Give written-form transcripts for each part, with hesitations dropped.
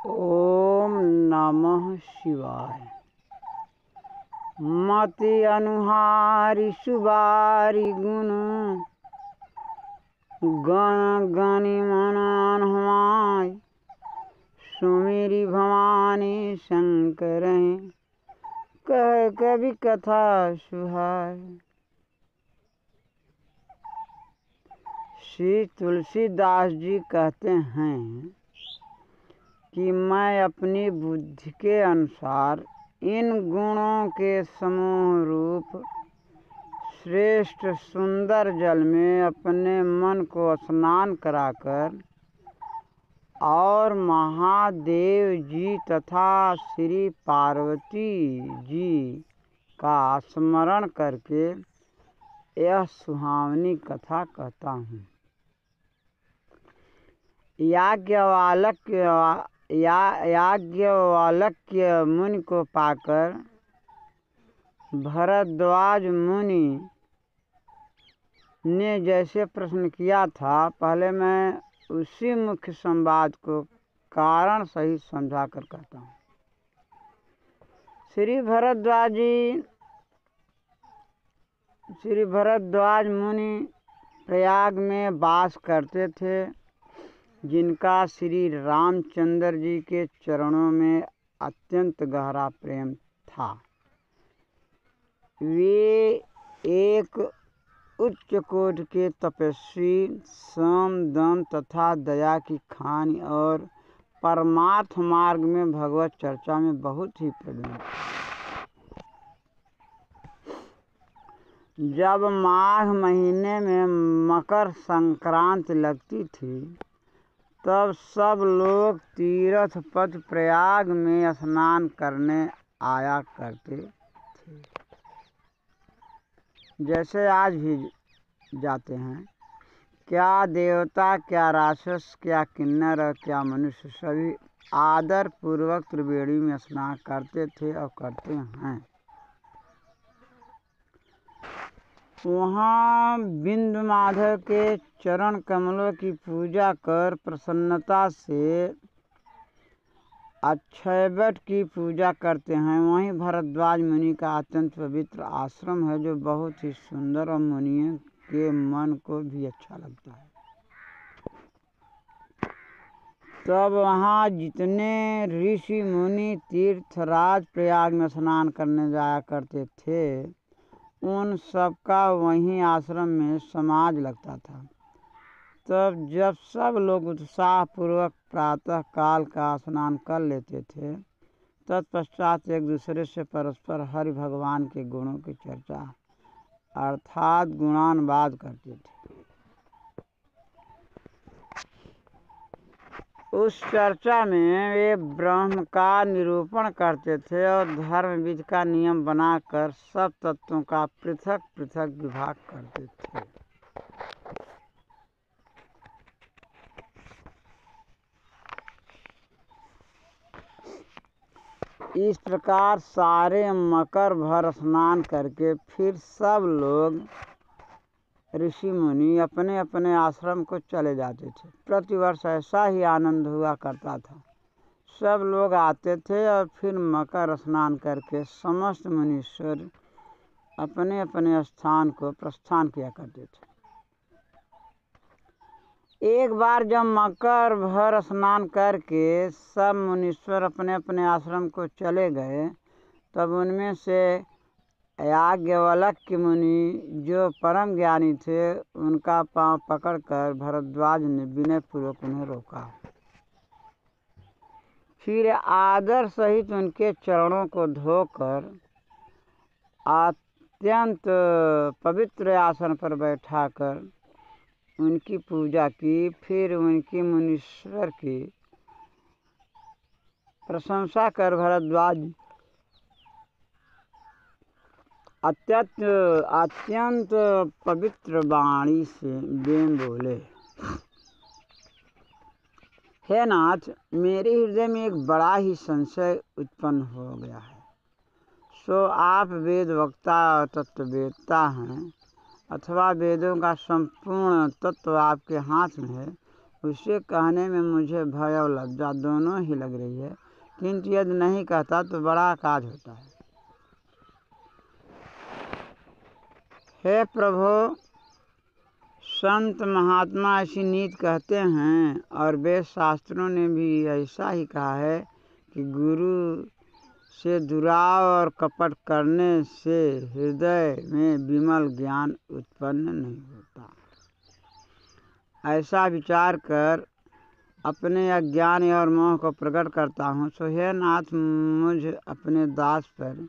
ओम नमः शिवाय। मति अनुहारी सुबारी गुण गण गणि मनन हमाय। सुमेरी भवानी शंकर कह कवि कथा सुहाय। श्री तुलसीदास जी कहते हैं कि मैं अपनी बुद्धि के अनुसार इन गुणों के समूह रूप श्रेष्ठ सुंदर जल में अपने मन को स्नान कराकर और महादेव जी तथा श्री पार्वती जी का स्मरण करके यह सुहावनी कथा कहता हूँ। याज्ञवल्क्य मुनि को पाकर भरद्वाज मुनि ने जैसे प्रश्न किया था, पहले मैं उसी मुख्य संवाद को कारण सहित समझा कर कहता हूँ। श्री भरद्वाज मुनि प्रयाग में वास करते थे, जिनका श्री रामचंद्र जी के चरणों में अत्यंत गहरा प्रेम था। वे एक उच्च कोटि के तपस्वी, सम दम तथा दया की खानी और परमार्थ मार्ग में भगवत चर्चा में बहुत ही प्रवीण। जब माघ महीने में मकर संक्रांति लगती थी, तब सब लोग तीर्थ पथ प्रयाग में स्नान करने आया करते थे, जैसे आज भी जाते हैं। क्या देवता, क्या राक्षस, क्या किन्नर और क्या मनुष्य, सभी आदर पूर्वक त्रिवेणी में स्नान करते थे और करते हैं। वहाँ बिंदु माधव के चरण कमलों की पूजा कर प्रसन्नता से अक्षयवट की पूजा करते हैं। वहीं भरद्वाज मुनि का अत्यंत पवित्र आश्रम है, जो बहुत ही सुंदर और मुनियों के मन को भी अच्छा लगता है। तब वहाँ जितने ऋषि मुनि तीर्थराज प्रयाग में स्नान करने जाया करते थे, उन सबका वहीं आश्रम में समाज लगता था। तब जब सब लोग उत्साहपूर्वक प्रातः काल का स्नान कर लेते थे, तत्पश्चात एक दूसरे से परस्पर हरि भगवान के गुणों की चर्चा अर्थात गुणानुवाद करते थे। उस चर्चा में वे ब्रह्म का निरूपण करते थे और धर्म विधि का नियम बनाकर सब तत्वों का पृथक पृथक विभाग करते थे। इस प्रकार सारे मकर भर स्नान करके फिर सब लोग ऋषि मुनि अपने अपने आश्रम को चले जाते थे। प्रतिवर्ष ऐसा ही आनंद हुआ करता था। सब लोग आते थे और फिर मकर स्नान करके समस्त मुनीश्वर अपने अपने स्थान को प्रस्थान किया करते थे। एक बार जब मकर भर स्नान करके सब मुनीश्वर अपने अपने आश्रम को चले गए, तब उनमें से याज्ञवल्क्य मुनि, जो परम ज्ञानी थे, उनका पांव पकड़कर भरद्वाज ने विनयपूर्वक उन्हें रोका। फिर आदर सहित उनके चरणों को धोकर अत्यंत पवित्र आसन पर बैठाकर उनकी पूजा की। फिर उनकी मुनीश्वर की प्रशंसा कर भरद्वाज अत्यंत पवित्र वाणी से वेम बोले, हे नाथ, मेरे हृदय में एक बड़ा ही संशय उत्पन्न हो गया है। सो आप वेद वक्ता और तत्ववेत्ता हैं, अथवा वेदों का संपूर्ण तत्व आपके हाथ में है, उसे कहने में मुझे भय और लज्जा दोनों ही लग रही है, किंतु यदि नहीं कहता तो बड़ा काज होता है। हे प्रभु, संत महात्मा ऐसी नीति कहते हैं और वेद शास्त्रों ने भी ऐसा ही कहा है कि गुरु से दुराव और कपट करने से हृदय में विमल ज्ञान उत्पन्न नहीं होता। ऐसा विचार कर अपने अज्ञान और मोह को प्रकट करता हूँ। सो हे नाथ, मुझ अपने दास पर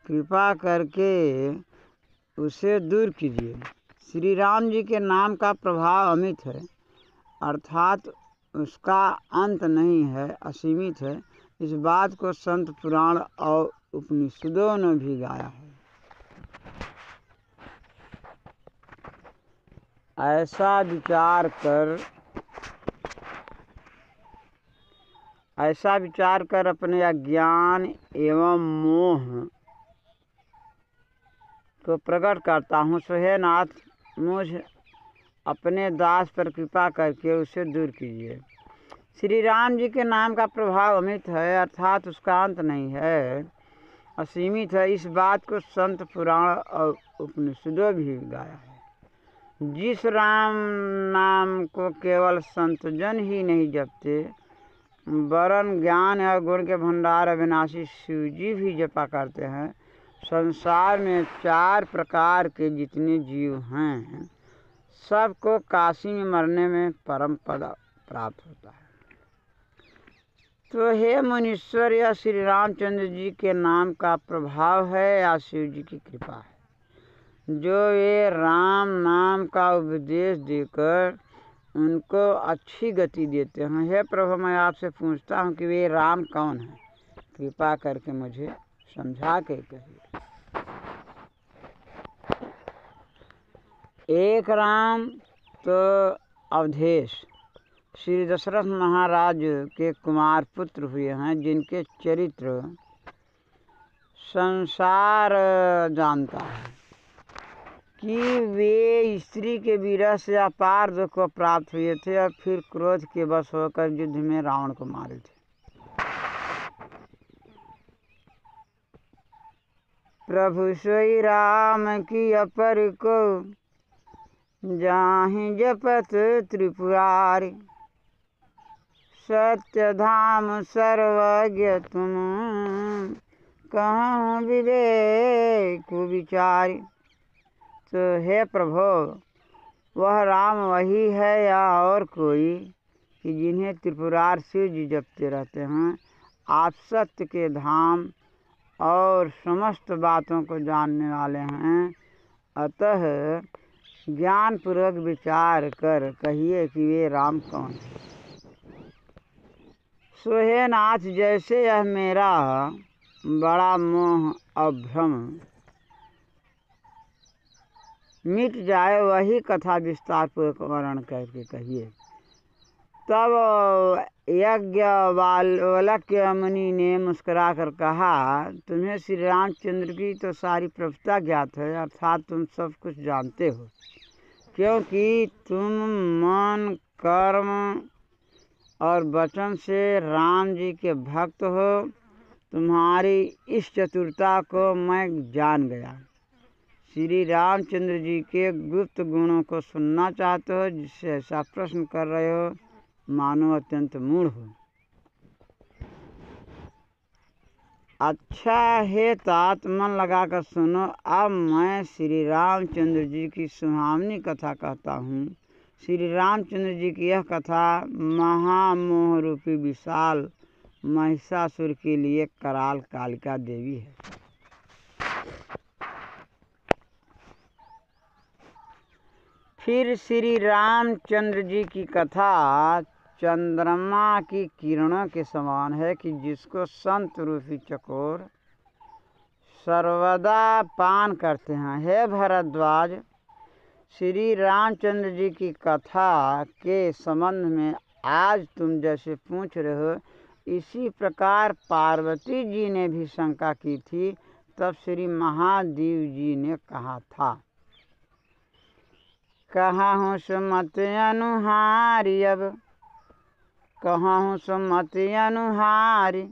कृपा करके उसे दूर कीजिए। श्री राम जी के नाम का प्रभाव अमित है, अर्थात उसका अंत नहीं है, असीमित है। इस बात को संत पुराण और उपनिषदों ने भी गाया है। ऐसा विचार कर अपने अज्ञान एवं मोह को प्रकट करता हूँ। सो हे नाथ, मुझ अपने दास पर कृपा करके उसे दूर कीजिए। श्री राम जी के नाम का प्रभाव अमित है, अर्थात उसका अंत नहीं है, असीमित है। इस बात को संत पुराण और उपनिषदों भी गाया है। जिस राम नाम को केवल संतजन ही नहीं जपते, वरन ज्ञान और गुण के भंडार अविनाशी शिव जी भी जपा करते हैं, संसार में 4 प्रकार के जितने जीव हैं, सबको काशी में मरने में परम पद प्राप्त होता है। तो हे मुनीश्वर, यह श्री रामचंद्र जी के नाम का प्रभाव है या शिव जी की कृपा है, जो ये राम नाम का उपदेश देकर उनको अच्छी गति देते हैं। हे प्रभु, मैं आपसे पूछता हूँ कि वे राम कौन है? कृपा करके मुझे समझा के कहिए। एक राम तो अवधेश श्री दशरथ महाराज के कुमार पुत्र हुए हैं, जिनके चरित्र संसार जानता है कि वे स्त्री के विरह से अपार दुख को प्राप्त हुए थे और फिर क्रोध के वश होकर युद्ध में रावण को मारे थे। प्रभु सोई राम की अपर को जाहि जपत त्रिपुरारि, सत्य धाम सर्वज्ञ तुम कहूँ विवेक विचारि। तो हे प्रभु, वह राम वही है या और कोई कि जिन्हें त्रिपुरार शिव जी जपते रहते हैं? आप सत्य के धाम और समस्त बातों को जानने वाले हैं, अतः ज्ञानपूर्वक विचार कर कहिए कि वे राम कौन है। सो हे नाथ, जैसे यह मेरा बड़ा मोह और भ्रम मिट जाए, वही कथा विस्तार पूर्वक वर्णन करके कहिए। तब याज्ञवल्क्य मुनि ने मुस्कुरा कर कहा, तुम्हें श्री रामचंद्र की तो सारी प्रभुता ज्ञात है, अर्थात तुम सब कुछ जानते हो, क्योंकि तुम मन, कर्म और वचन से राम जी के भक्त हो। तुम्हारी इस चतुरता को मैं जान गया। श्री रामचंद्र जी के गुप्त गुणों को सुनना चाहते हो, जिससे ऐसा प्रश्न कर रहे हो, मानो अत्यंत मूढ़ हो। अच्छा हे तात, मन लगाकर सुनो। अब मैं श्री रामचंद्र जी की सुहावनी कथा कहता हूँ। श्री रामचंद्र जी की यह कथा महामोह रूपी विशाल महिषासुर के लिए कराल कालिका देवी है। फिर श्री रामचंद्र जी की कथा चंद्रमा की किरणों के समान है कि जिसको संत रूपी चकोर सर्वदा पान करते हैं। हे भरद्वाज, श्री रामचंद्र जी की कथा के संबंध में आज तुम जैसे पूछ रहे हो, इसी प्रकार पार्वती जी ने भी शंका की थी। तब श्री महादेव जी ने कहा था, कहा हूँ सुमत अनुहारी अब कहूँ सुमति अनुहारी।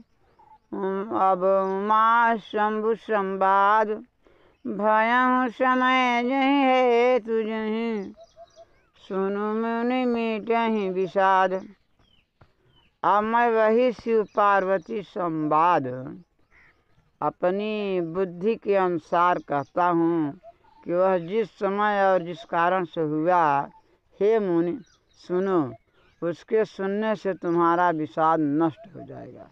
अब उमा शंभु संवाद भयहु समय जही है तुझही। सुनु मुनि मीटहि विषाद। अब मैं वही शिव पार्वती संवाद अपनी बुद्धि के अनुसार कहता हूँ कि वह जिस समय और जिस कारण से हुआ, हे मुनि सुनो, उसके सुनने से तुम्हारा विषाद नष्ट हो जाएगा।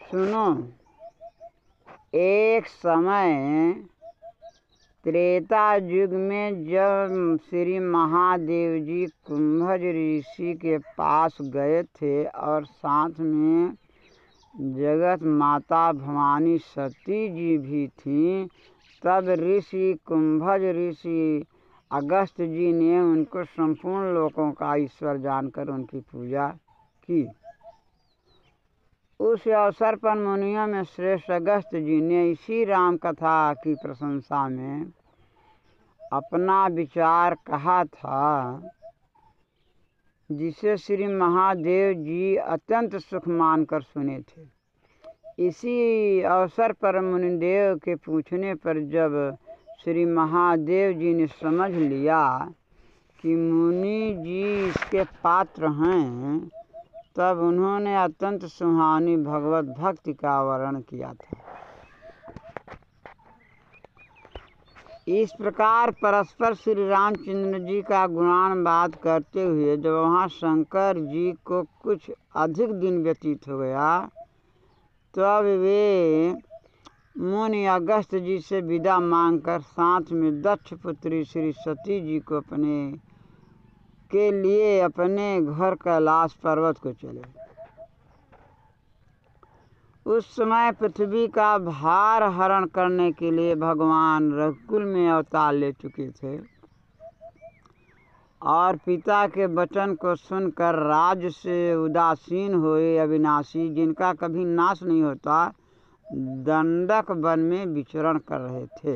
सुनो, एक समय त्रेता युग में जब श्री महादेव जी कुंभज ऋषि के पास गए थे और साथ में जगत माता भवानी सती जी भी थीं, तब ऋषि कुंभज ऋषि अगस्त जी ने उनको संपूर्ण लोकों का ईश्वर जानकर उनकी पूजा की। उस अवसर पर मुनियों में श्रेष्ठ अगस्त जी ने इसी राम कथा की प्रशंसा में अपना विचार कहा था, जिसे श्री महादेव जी अत्यंत सुख मानकर सुने थे। इसी अवसर पर मुनिदेव के पूछने पर जब श्री महादेव जी ने समझ लिया कि मुनि जी इसके पात्र हैं, तब उन्होंने अत्यंत सुहानी भगवत भक्ति का वर्णन किया था। इस प्रकार परस्पर श्री रामचंद्र जी का गुणानुवाद करते हुए जब वहाँ शंकर जी को कुछ अधिक दिन व्यतीत हो गया, तब वे मुनि अगस्त जी से विदा मांगकर साथ में दक्ष पुत्री श्री सती जी को के लिए अपने घर कैलाश पर्वत को चले। उस समय पृथ्वी का भार हरण करने के लिए भगवान रघुकुल में अवतार ले चुके थे और पिता के वचन को सुनकर राज्य से उदासीन हुए अविनाशी, जिनका कभी नाश नहीं होता, दंडक वन में विचरण कर रहे थे।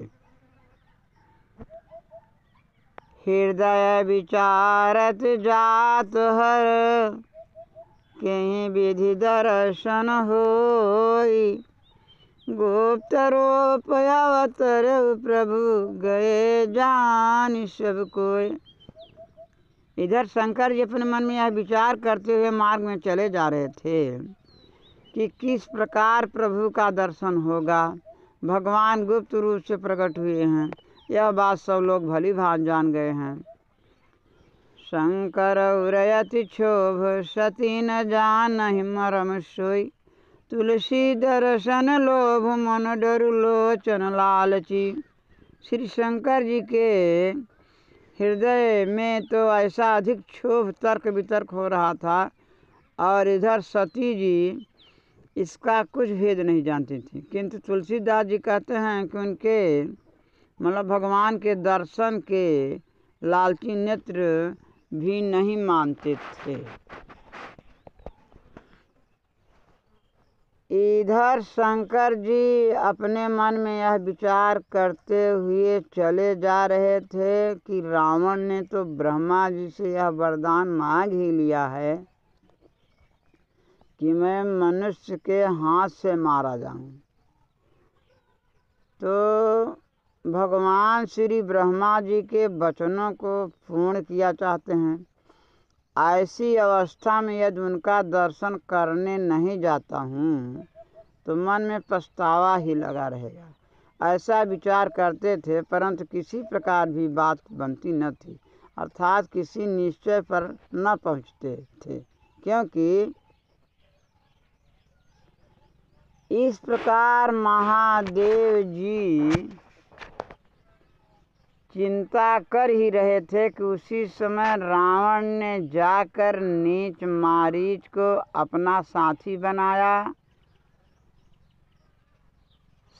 हृदय विचारत जात हर कहीं विधि दर्शन होई। गुप्त रूप अवतर प्रभु गए जान सब कोई। इधर शंकर जी अपने मन में यह विचार करते हुए मार्ग में चले जा रहे थे कि किस प्रकार प्रभु का दर्शन होगा। भगवान गुप्त रूप से प्रकट हुए हैं, यह बात सब लोग भली भांति जान गए हैं। शंकर उरयति क्षोभ सती न जानहि मरम सोई। तुलसी दर्शन लोभ मन डरु लोचन लालची। श्री शंकर जी के हृदय में तो ऐसा अधिक क्षोभ तर्क वितर्क हो रहा था, और इधर सती जी इसका कुछ भेद नहीं जानती थी। किंतु तुलसीदास जी कहते हैं कि उनके मतलब भगवान के दर्शन के लालची नेत्र भी नहीं मानते थे। इधर शंकर जी अपने मन में यह विचार करते हुए चले जा रहे थे कि रावण ने तो ब्रह्मा जी से यह वरदान मांग ही लिया है कि मैं मनुष्य के हाथ से मारा जाऊं। तो भगवान श्री ब्रह्मा जी के वचनों को पूर्ण किया चाहते हैं। ऐसी अवस्था में यदि उनका दर्शन करने नहीं जाता हूँ तो मन में पछतावा ही लगा रहेगा, ऐसा विचार करते थे। परंतु किसी प्रकार भी बात बनती न थी, अर्थात किसी निश्चय पर न पहुँचते थे, क्योंकि इस प्रकार महादेव जी चिंता कर ही रहे थे कि उसी समय रावण ने जाकर नीच मारीच को अपना साथी बनाया।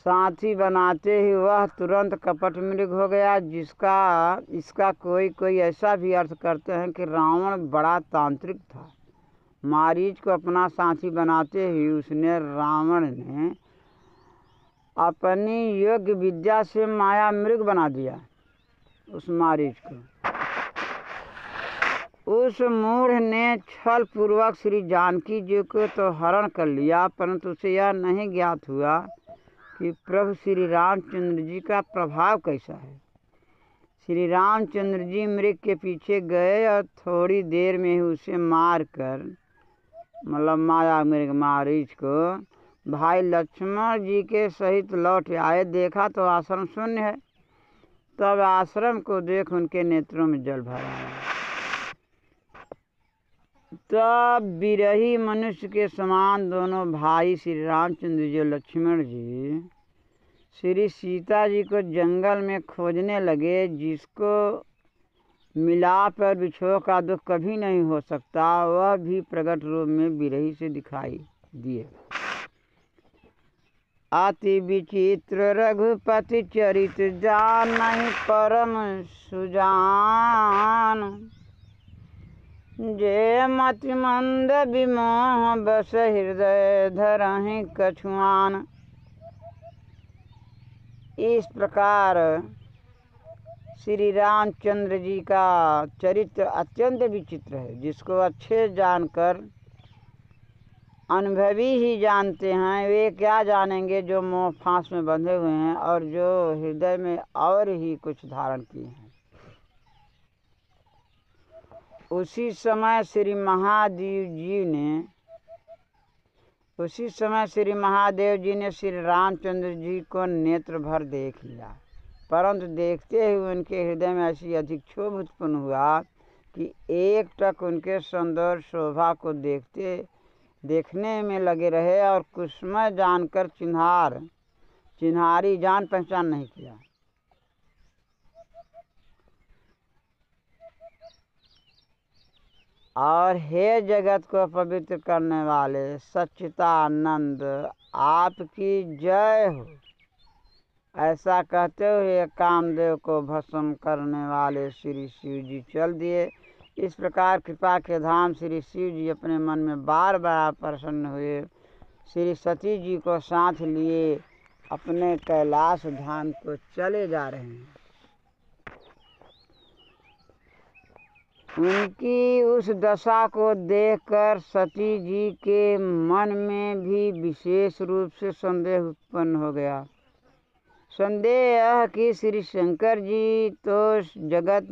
साथी बनाते ही वह तुरंत कपट मृग हो गया, इसका कोई ऐसा भी अर्थ करते हैं कि रावण बड़ा तांत्रिक था मारीच को अपना साथी बनाते ही उसने रावण ने अपनी योग्य विद्या से माया मृग बना दिया उस मारीच को। उस मूढ़ ने छल पूर्वक श्री जानकी जी को तो हरण कर लिया, परंतु उसे यह नहीं ज्ञात हुआ कि प्रभु श्री रामचंद्र जी का प्रभाव कैसा है। श्री रामचंद्र जी मृग के पीछे गए और थोड़ी देर में ही उसे मार कर, मतलब माया मृग मारीच को, भाई लक्ष्मण जी के सहित लौट आए। देखा तो आश्रम शून्य है। तब आश्रम को देख उनके नेत्रों में जल भर आया। तब बिरही मनुष्य के समान दोनों भाई श्री रामचंद्र जी और लक्ष्मण जी श्री सीता जी को जंगल में खोजने लगे। जिसको मिलाप और विछोह का दुख कभी नहीं हो सकता, वह भी प्रकट रूप में बिरही से दिखाई दिए। अति विचित्र रघुपति चरित जानहि परम सुजान, जे मति मंद विमोह बस हृदय धरहि कछुआन। इस प्रकार श्री रामचंद्र जी का चरित्र अत्यंत विचित्र है, जिसको अच्छे जानकर अनुभवी ही जानते हैं। वे क्या जानेंगे जो मोह फांस में बंधे हुए हैं और जो हृदय में और ही कुछ धारण किए हैं। उसी समय श्री महादेव जी ने श्री रामचंद्र जी को नेत्र भर देख लिया, परंतु देखते ही उनके हृदय में ऐसी अधिक क्षोभ उत्पन्न हुआ कि एक टक उनके सौंदर्य शोभा को देखने में लगे रहे और कुसुमय जानकर चिन्हारी जान पहचान नहीं किया। और हे जगत को पवित्र करने वाले सच्चिदानंद, आपकी जय हो, ऐसा कहते हुए कामदेव को भस्म करने वाले श्री शिव जी चल दिए। इस प्रकार कृपा के धाम श्री शिव जी अपने मन में बार बार प्रसन्न हुए। श्री सती जी को साथ लिए अपने कैलाश धाम को चले जा रहे हैं। उनकी उस दशा को देखकर सती जी के मन में भी विशेष रूप से संदेह उत्पन्न हो गया। संदेह कि श्री शंकर जी तो जगत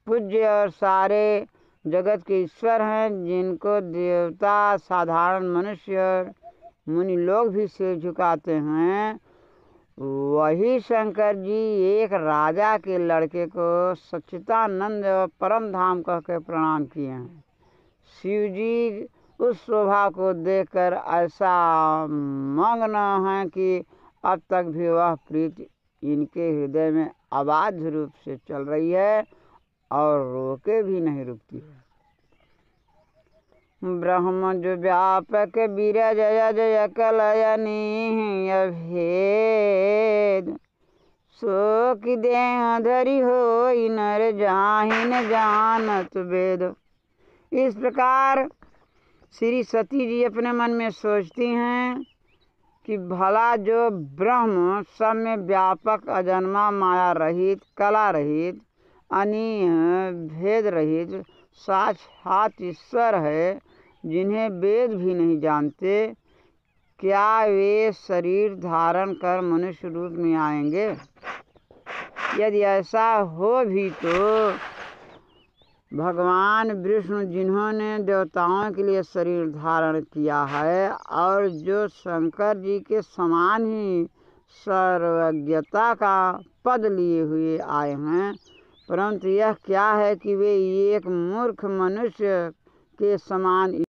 पूज्य और सारे जगत के ईश्वर हैं, जिनको देवता, साधारण मनुष्य और मुनि लोग भी सिर झुकाते हैं। वही शंकर जी एक राजा के लड़के को सच्चिदानंद और परम धाम कह के प्रणाम किए हैं। शिव जी उस शोभा को देखकर ऐसा मग्न हैं कि अब तक भी वह प्रीति इनके हृदय में अबाध रूप से चल रही है और रोके भी नहीं रुकती है। ब्रह्म जो व्यापक बीरज जय कलयनी अभेद, सो कि देह धरि होई नर जाहिन जानत वेद। इस प्रकार श्री सती जी अपने मन में सोचती हैं कि भला जो ब्रह्म सब में व्यापक, अजन्मा, माया रहित, कला रहित, अनीह, भेद रहित साक्षात ईश्वर है, जिन्हें वेद भी नहीं जानते, क्या वे शरीर धारण कर मनुष्य रूप में आएंगे? यदि ऐसा हो भी तो भगवान विष्णु, जिन्होंने देवताओं के लिए शरीर धारण किया है और जो शंकर जी के समान ही सर्वज्ञता का पद लिए हुए आए हैं, परंतु यह क्या है कि वे एक मूर्ख मनुष्य के समान